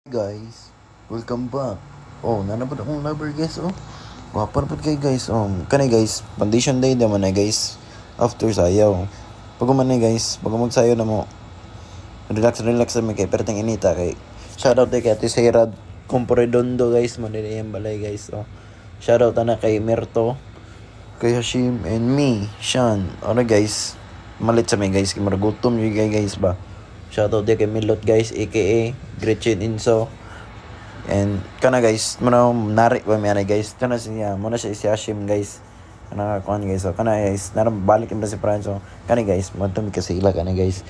Guys, welcome back. Oh, nanapod akong lover guys, oh. Gwapa na po kayo guys, oh. Kanay guys, foundation day naman na guys. After sayaw. Pag umanay guys, pag sayo na mo. Relax naman kay perteng inita kay. Shoutout kay Ate Sarah Comporedondo guys, maniliyang balay guys, oh. Shoutout na kay Merto, kay Hashim and me, Sean. Ano guys, malit sa may guys, kay maragutom yung guys ba. Shoutout din kay Milot guys, aka Gretchen Inso. And kana guys, muna nari ba may guys. Kana siya, muna siya si Hashim guys. Kana kuan guys. So kana guys, balik yung si Franco. Kana guys, magtumi kasi ila kana guys.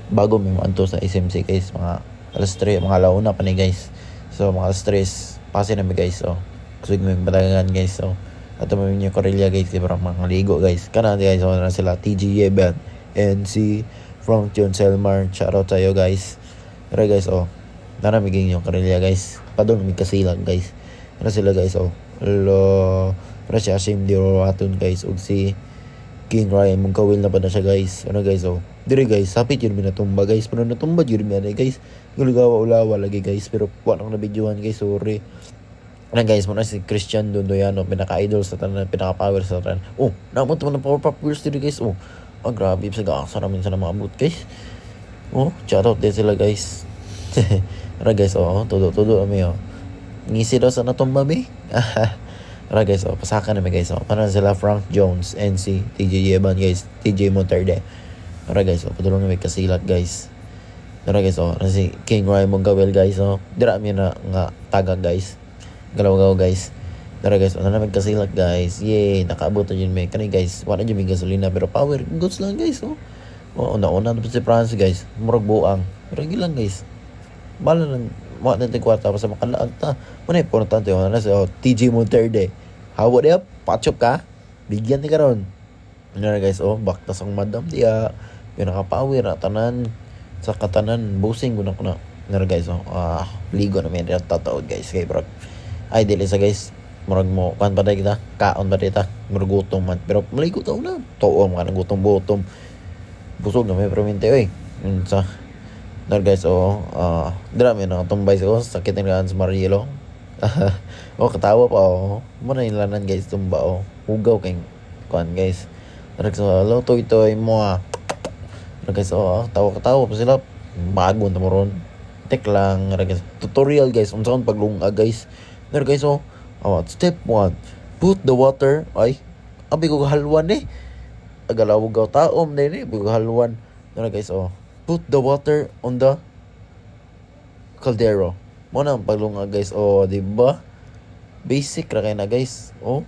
Bago may manto sa SMC guys, mga alas 3, mga launa pa ni guys. So mga alas 3, pasi na mi guys. So kusog mo yung batagan guys. So ato mo yung Corellia guys, di ba mga ligo guys. Kana guys, so na sila TG Yeban and si Frank John Selmar. Shoutout sa'yo guys. Pero guys, oh, naramigin yung Corellia guys. Padong may kasilag guys. Ano sila guys, oh. Hello. Pero si Hashim Diroratun guys. Og si King Ryan mong kawil na pa na siya guys. Ano guys, oh. Dire guys, sapit yun minatumba guys. Pero natumba yun minanay guys. Gulgawa ulawa lagi guys. Pero wala ko na videoan guys, sorry. Ano guys, muna si Christian Dondoyano. Pinaka-idol sa tanan, pinaka-power sa tanan. Oh, naamot mo ng power pop girls dito guys, oh. Oh, grabe. Sa gaasa namin sa maabot guys. Oh, shoutout din sila guys. Ara guys, oh, todo ami, oh. Ngisi daw sa natumba mi. Ara guys, oh, pasaka namin guys, oh. Para sila Frank Jones, NC, TJ Yeban guys, TJ Monterde. Ara guys, oh, patulong namin kasilat guys. Ara guys, oh, si King Raymond Gawel guys, oh. Dira mi na nga tagag guys. Galaw guys. Tara guys, ano naman kasilat guys. Yay, nakaabot na yun may. Kanay guys, wala dyan may gasolina. Pero power goods lang guys, oh. Oh, una-una na si France guys. Murag buang. Pero lang guys. Bala lang. Mga natin kwarta pa sa makalaag ta. Muna importante yun. Ano sa TG Monterde. How up? Patchop ka? Bigyan ni karon. Ano na guys, oh. Baktas ang madam diya. Pinaka-power na tanan. Sa katanan. Busing ko na. Ano guys, oh. Ligo na may tataod guys. Kay bro. Ay, dili sa guys. Murag mo, kan pa kita, kaon pa kita, murag gutom man. Pero maligo tao na. Toom ka na gutom. Busog na may permente, oy. Sa, dar guys, oh, drama yun, nakatumbay ko, sakit ng gaan sa Marielo. Oh, katawa pa, oh. Muna nilanan guys, tumba, oh. Hugaw kayong, kan guys. Dar guys, oh, hello, toy mo, ah. Dar guys, oh, tawa pa sila. Bago na mo ron. Tek lang, dar guys. Tutorial guys, unsa paglunga guys. Dar guys, oh. Step 1, put the water. Ay, abi ko halwan eh. Agalawag gaw taom din eh. Abi ko halwan. Ano guys, oh. Put the water on the caldero. Mo na ang paglunga guys, oh, di ba? Basic ra kay na guys, oh.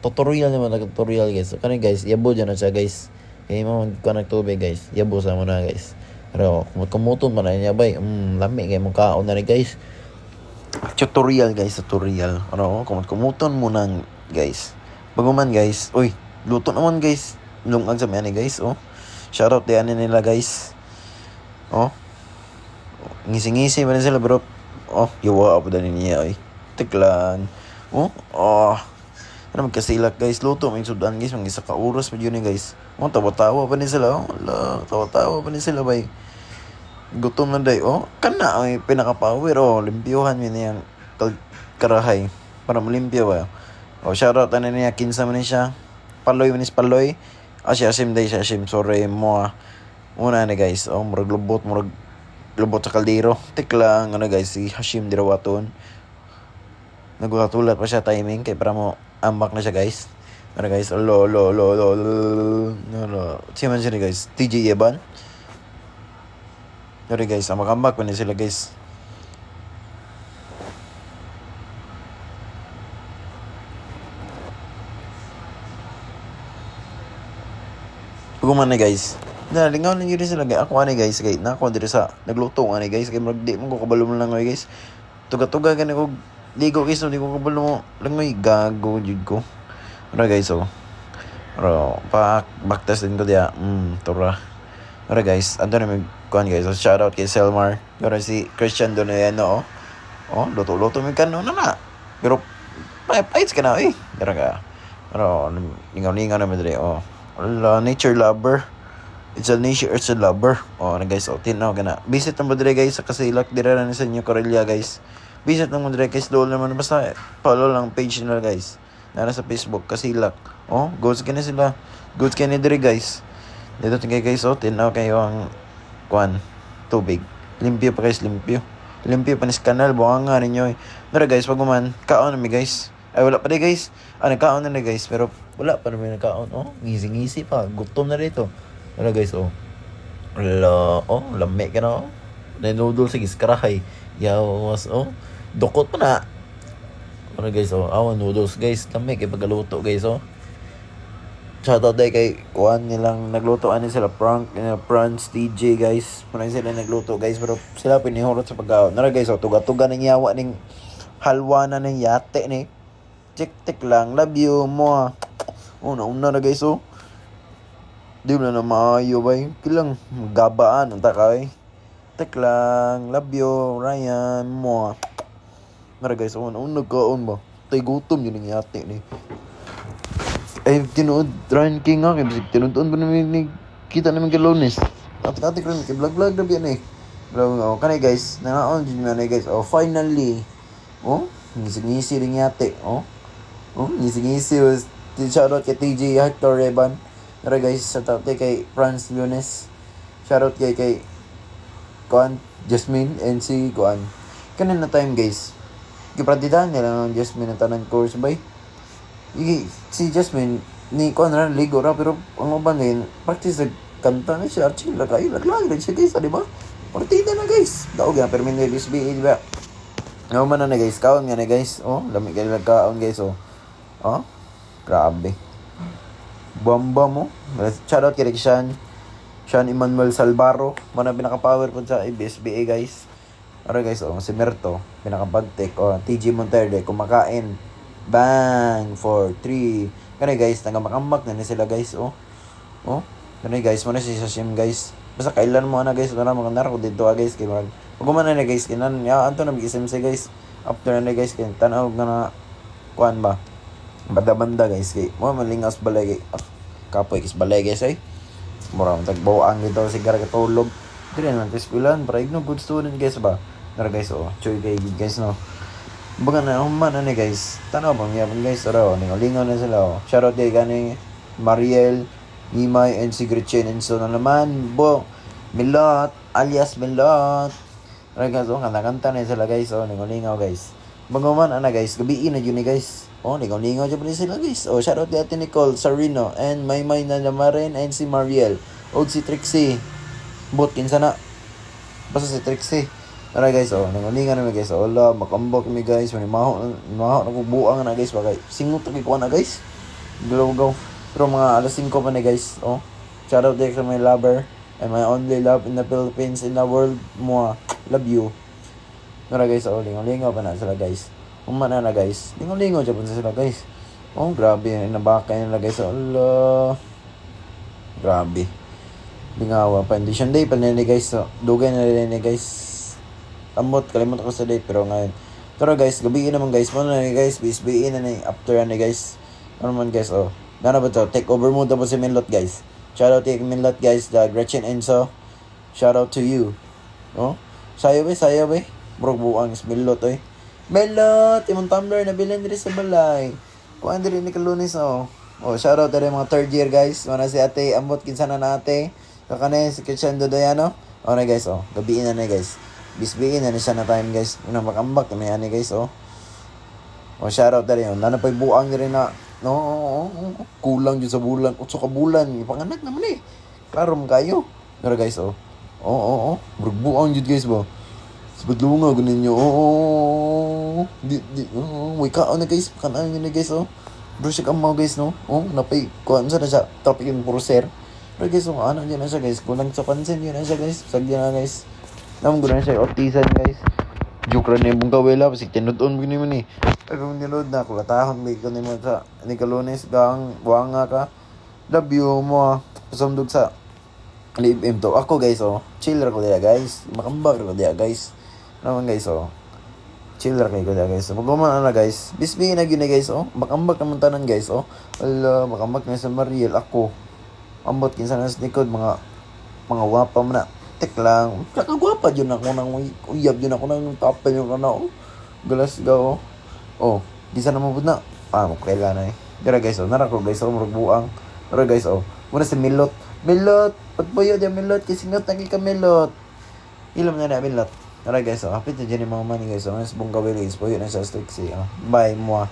Tutorial naman na tutorial guys. So, kanay guys, yabo dyan na siya guys. Kaya mo mag tubig guys. Yabo sa mo na guys. Pero kumuton man na niya bay. Lami kay mo kaon na ni guys. Tutorial guys, tutorial. Ano, kumuton mo nang guys. Baguman guys, uy, luto naman guys. Lungag sa mga guys, oh. Shoutout din nila guys. Oh. Ngisi-ngisi man sila bro. Oh, yawa pa din niya, oy. Tiklan. Oh, ano magkasilak guys, luto may sudan guys, mga isa ka oras pa yun guys. Oh, tawa-tawa pa ni sila, oh. Tawa-tawa pa ni sila bay. Gutom na day, oh. Kana ay pinaka-power, oh. Limpyuhan yun yung karahay. Para malimpyo ba. Oh, shoutout na niya. Kinsa man siya. Paloy. Si Hashim day, si Hashim. Sorry mo, ah. Una na guys. Oh, murag lubot sa kaldero. Tik lang, ano guys, si Hashim Dirawaton. Nagulatulat pa siya timing. Kaya para mo ambak na siya guys. Ano guys, no. Siya man siya guys. TJ Yeban. Sorry guys, makambak pa na sila guys. Pagkuman na guys. Lingaw lang yun sila guys. Ako ani guys. Na ako dito sa nagluto ani guys. Kaya magdi mo ko kabalo mo lang guys. Tuga-tuga ka na ko. Ligo guys. Hindi ko kabalo mo. Langoy gago jud ko. Ano guys oh. Pero backtas din ko diya. Tura. Pero guys, ando na may kuhan guys. So, shoutout kay Selmar. Pero si Christian Donayano, oh. Oh, luto may kano na. Pero, fights ka na, eh. Pero ka. Pero, ningaw naman dali, oh. Wala, nature lover. It's a niche or it's a lover. O na guys, o tinaw ka na. Visit na mo dire guys sa Kasilak, dire na sa inyo Corelia guys. Visit na mo dire guys, doon naman basta follow lang page nila guys. Nara sa Facebook, Kasilak. O, goods ka na sila. Goods ka na dire guys. Dito tingay guys, o tinaw kayo ang tubig. Limpyo pa guys, limpyo. Limpyo pa ni kanal, buwang nga ninyo eh. Pero guys, wag mo man, kaon na mi guys. Ay, wala pa rin guys. Nagkaon na guys, pero wala pa naman nagkaon. Oh, ngisi-ngisi pa. Gutom na rito. Ano guys, oh. Lami ka na, oh. Na noodles, sige, karahay. Yawas, oh. Dukot pa na. Ano guys, oh. Noodles, guys. Lami, kay pagkaluto, guys, oh. Shoutout day kay kuhan nilang naglutoan sila Franz, TJ guys. Marami sila nagluto guys, pero sila pinihurot sa pagkaon. Nara guys, oh, tuga-tuga ng yawa ning halwa na ng yate ni. Tik-tik lang, love you mo. Una na guys, oh. Di mo na maayo ba yun? Kilang gabaan, ang takay. Tik lang, love you, Ryan mo. Nara guys, una kaon ba? Tay gutom yun ng yate ni. Ay, tinuod, Ryan King nga, kasi tinuod ba namin kita namin kay Lones. Ati-ati ko namin, kay vlog-vlog na biyan eh. Vlog, kanay guys, nangaon dyan na guys, oh, finally. Oh, ngisi-ngisi rin yate, oh. Oh, ngisi-ngisi, shoutout kay TJ Hector Reban. Nara guys, shoutout kay Franz Lunes. Shoutout kay Kuan, Jasmine, and si Kuan. Kanin na time guys. Kipratidahan nila ng Jasmine ang tanang course bay. Si Jasmine ni Kuan ran ligo ra pero ang uban ngayon practice kanta na siya chill la kayo laglag siya guys di ba partida na guys daog ya pero minyo SBA di ba no man na guys kaon nga na guys oh lami kay kaon guys oh grabe bomba mo shoutout kay Sean Emmanuel Salvaro man pinaka power po sa SBA guys. Ara guys oh si Merto pinaka bagtek TG Monterde kumakain bang for 3. Kanay guys, nagamakambak na sila guys, oh. Oh, kanay guys, mo na si Sashim guys. Basta kailan mo na guys, na magandar ko dito guys, kay mag. Pag na guys, kinan ya anto na mag-SMC guys. After na guys, kay tanaw na kuan ba. Banda-banda guys, kay mo malingas balay kay kapoy kis balay guys ay. Mura mo tagbuang dito sigara katulog. Dire na eskwelahan para igno good student guys ba. Nara guys, oh, choy guys no. Baga na human na guys. Tanaw bang yapon guys. Tara lingaw na sila oh. Shoutout kay gani Mariel, Nimay, and si Gretchen. And so na naman Milot alias Milot. Tara guys oh. Kanta na sila guys oh. Lingaw guys. Baga man guys. Gabiin na yun guys. Oh lingaw dyan pa sila guys. Oh shoutout kay Ate Nicole Sarino and Maymay na Lamarin and si Mariel. O si Trixie. Kinsa na. Basta si Trixie. Tara guys, oh, nangulingan namin guys. Hola, makambak kami guys. Maho na kubuang na guys. Bagay, singot na kikuha na guys. Gulaw. Pero mga alas 5 pa na guys. Oh, shout out there to my lover. And my only love in the Philippines, in the world. Mua, love you. Tara guys, oh, lingaw pa na sila guys. Umana na guys. Lingaw dyan pa sila guys. Oh, grabe. Nabakay nila guys. Hola. Grabe. Bingawa pa. Condition day pa nila guys. So, dugay na nila guys. Amot, kalimut ako sa date pero ngayon. Pero guys, gabiin naman guys. Muna na guys, BSBA na after na guys. Ano naman guys, oh. Gana ba to? Take over mo tapos si Minlot guys. Shoutout to Minlot guys, the Gretchen Enzo. Shoutout to you. Oh, sayo ba? Bro, buang is Minlot eh. Minlot, imong tumbler na bilhin diri sa balay. Kuan diri ni Kalunis oh. Oh, shoutout diri mga third year guys. Mana si Ate Amot kinsa na ate. Kakane si Christian Dodoyano. Oh na guys, oh. Gabiin na guys. Bisbiin na siya na time guys. Makambak na yan guys oh. Oh shoutout na rin. Nana pa'y buang na rin na. No, kulang dyan sa bulan. 8 ka bulan. Ipanganak naman eh. Klaro mo kayo. Pero guys oh. Oh. Buang dyan guys ba. Sabat lunga ganin nyo. May kaon na guys. Kanaan nyo na guys oh. Bro siya kamaw guys no. Oh napay. Kuhaan sa na siya. Topic yung puruser. Pero guys oh. Ano dyan na siya guys. Kulang sa pansin yun na siya guys. Sagyan na guys. Naman guna siya optisan guys. Joke rin yung kawela. Pasig tinudon mo naman eh. Pero nilod na ako. Katahon may ko naman sa Nicolones. Buwang nga ka. Love you mo. Pasundog sa live to. Ako guys oh. Chill ko diya guys. Makambag ko diya guys. Naman guys oh. Chill ko diya guys. Pag-uman na guys. Bisbi na yun guys oh. Makambag naman tanan guys oh. Ala. Makambag na sa Mariel. Ako. Ambot kinsa na sa likod. Mga mga wapa man na. Tek lang. Kakagwapa dyan ako nang uyab dyan ako nang tapay yung ano. Galas ga oh. Di sana mabud na. Makaila na eh. Dira guys, nara ko guys, murag buang. Dira guys, muna si Milot. Milot! Pagpuyo dyan Milot, kisingot na ka Milot. Ilam na Milot. Dira guys, hapit na dyan yung mga money guys. Mas bong gawin guys, puyo na sa Strixie. Bye, mua.